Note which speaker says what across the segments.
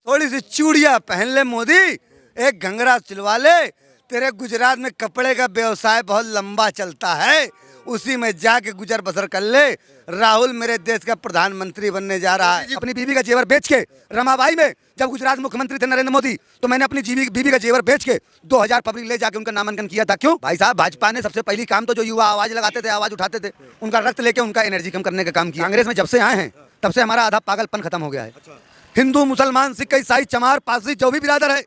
Speaker 1: थोड़ी सी चूड़ियां पहन ले मोदी, एक घंघरा सिलवा ले। तेरे गुजरात में कपड़े का व्यवसाय बहुत लंबा चलता है, उसी में जाके गुजर बसर कर ले। राहुल मेरे देश का प्रधानमंत्री बनने जा रहा है। अपनी बीवी का जेवर बेच के रमाबाई में, जब गुजरात मुख्यमंत्री थे नरेंद्र मोदी, तो मैंने अपनी बीवी का जेवर बेच के 2000 पब्लिक ले जाके उनका नामांकन किया था। क्यों भाई साहब? भाजपा ने सबसे पहली काम तो जो युवा आवाज लगाते थे, आवाज उठाते थे, उनका रक्त लेके उनका एनर्जी कम करने का काम किया। कांग्रेस में जब से आए हैं तब से हमारा आधा पागलपन खत्म हो गया है। हिंदू, मुसलमान, सिख, ईसाई, चमार, पारसी, जो भी बिरादर है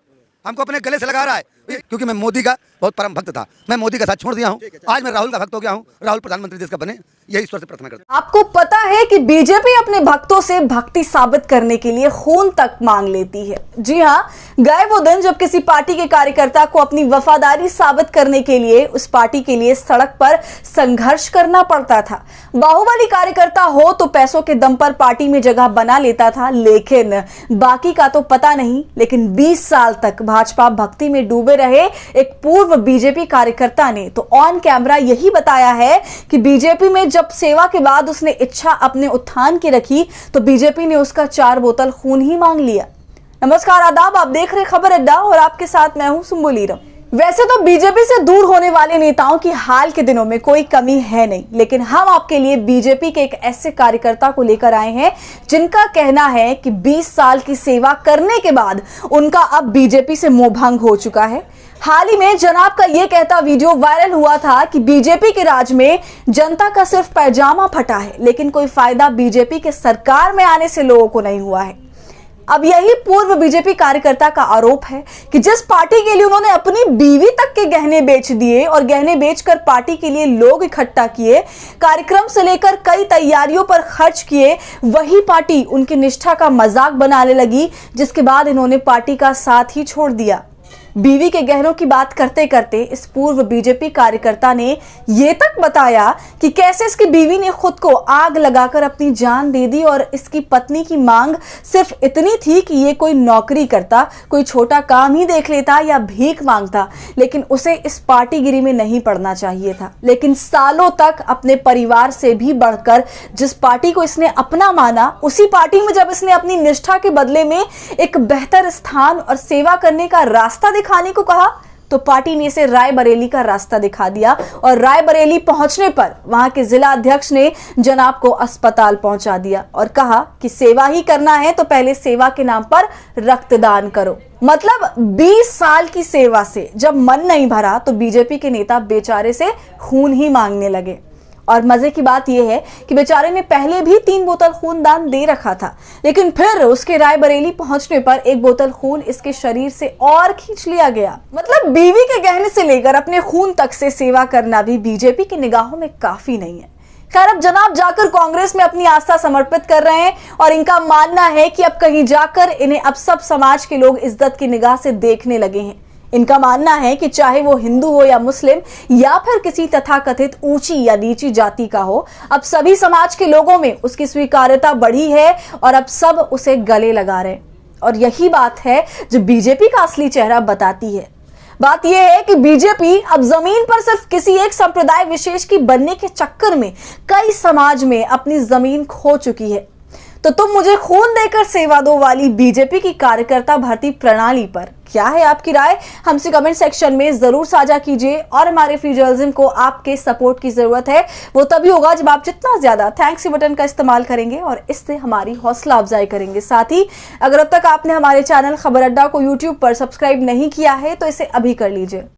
Speaker 1: हमको अपने गले से लगा रहा है, क्योंकि मैं मोदी का बहुत परम भक्त था। मैं मोदी का साथ छोड़ दिया हूँ, आज मैं राहुल का भक्त हो गया हूँ। राहुल प्रधानमंत्री देश का बने, यही ईश्वर से प्रार्थना करता हूं।
Speaker 2: आपको पता है कि बीजेपी अपने भक्तों से भक्ति साबित करने के लिए खून तक मांग लेती है। जी हाँ, गए वो दिन जब किसी पार्टी के कार्यकर्ता को अपनी वफादारी साबित करने के लिए उस पार्टी के लिए सड़क पर संघर्ष करना पड़ता था। बाहुबली कार्यकर्ता हो तो पैसों के दम पर पार्टी में जगह बना लेता था, लेकिन बाकी का तो पता नहीं। लेकिन 20 साल तक भाजपा भक्ति में डूबे रहे एक पूर्व बीजेपी कार्यकर्ता ने तो ऑन कैमरा यही बताया है कि बीजेपी में जब सेवा के बाद उसने इच्छा अपने उत्थान की रखी तो बीजेपी ने उसका 4 बोतल खून ही मांग लिया। नमस्कार, आदाब, आप देख रहे खबर अड्डा और आपके साथ मैं हूं सुम्बुलीरम। वैसे तो बीजेपी से दूर होने वाले नेताओं की हाल के दिनों में कोई कमी है नहीं, लेकिन हम आपके लिए बीजेपी के एक ऐसे कार्यकर्ता को लेकर आए हैं जिनका कहना है कि 20 साल की सेवा करने के बाद उनका अब बीजेपी से मोहभंग हो चुका है। हाल ही में जनाब का यह कहता वीडियो वायरल हुआ था कि बीजेपी के राज में जनता का सिर्फ पैजामा फटा है, लेकिन कोई फायदा बीजेपी के सरकार में आने से लोगों को नहीं हुआ है। अब यही पूर्व बीजेपी कार्यकर्ता का आरोप है कि जिस पार्टी के लिए उन्होंने अपनी बीवी तक के गहने बेच दिए और गहने बेचकर पार्टी के लिए लोग इकट्ठा किए, कार्यक्रम से लेकर कई तैयारियों पर खर्च किए, वही पार्टी उनकी निष्ठा का मजाक बनाने लगी, जिसके बाद इन्होंने पार्टी का साथ ही छोड़ दिया। बीवी के गहनों की बात करते करते इस पूर्व बीजेपी कार्यकर्ता ने यह तक बताया कि कैसे इसकी बीवी ने खुद को आग लगाकर अपनी जान दे दी और इसकी पत्नी की मांग सिर्फ इतनी थी कि ये कोई नौकरी करता, कोई छोटा काम ही देख लेता या भीख मांगता, लेकिन उसे इस पार्टीगिरी में नहीं पड़ना चाहिए था। लेकिन सालों तक अपने परिवार से भी बढ़कर जिस पार्टी को इसने अपना माना, उसी पार्टी में जब इसने अपनी निष्ठा के बदले में एक बेहतर स्थान और सेवा करने का रास्ता दिखाने को कहा तो पार्टी ने इसे रायबरेली का रास्ता दिखा दिया और रायबरेली पहुंचने पर वहां के जिला अध्यक्ष ने जनाब को अस्पताल पहुंचा दिया और कहा कि सेवा ही करना है तो पहले सेवा के नाम पर रक्तदान करो। मतलब 20 साल की सेवा से जब मन नहीं भरा तो बीजेपी के नेता बेचारे से खून ही मांगने लगे। और मजे की बात यह है कि बेचारे ने पहले भी 3 बोतल खून दान दे रखा था, लेकिन फिर उसके रायबरेली पहुंचने पर 1 बोतल खून इसके शरीर से और खींच लिया गया। मतलब बीवी के गहने से लेकर अपने खून तक से सेवा करना भी बीजेपी की निगाहों में काफी नहीं है। खैर, अब जनाब जाकर कांग्रेस में अपनी आस्था समर्पित कर रहे हैं और इनका मानना है कि अब कहीं जाकर इन्हें अब सब समाज के लोग इज्जत की निगाह से देखने लगे हैं। इनका मानना है कि चाहे वो हिंदू हो या मुस्लिम या फिर किसी तथाकथित ऊंची या नीची जाति का हो, अब सभी समाज के लोगों में उसकी स्वीकार्यता बढ़ी है और अब सब उसे गले लगा रहे हैं। और यही बात है जो बीजेपी का असली चेहरा बताती है। बात यह है कि बीजेपी अब जमीन पर सिर्फ किसी एक संप्रदाय विशेष की बनने के चक्कर में कई समाज में अपनी जमीन खो चुकी है। तो तुम मुझे खून देकर सेवा दो वाली बीजेपी की कार्यकर्ता भर्ती प्रणाली पर क्या है आपकी राय? हमसे कमेंट सेक्शन में जरूर साझा कीजिए। और हमारे फ्री जर्नलिज्म को आपके सपोर्ट की जरूरत है, वो तभी होगा जब आप जितना ज्यादा थैंक्स बटन का इस्तेमाल करेंगे और इससे हमारी हौसला अफजाई करेंगे। साथ ही अगर अब तक आपने हमारे चैनल खबर अड्डा को यूट्यूब पर सब्सक्राइब नहीं किया है तो इसे अभी कर लीजिए।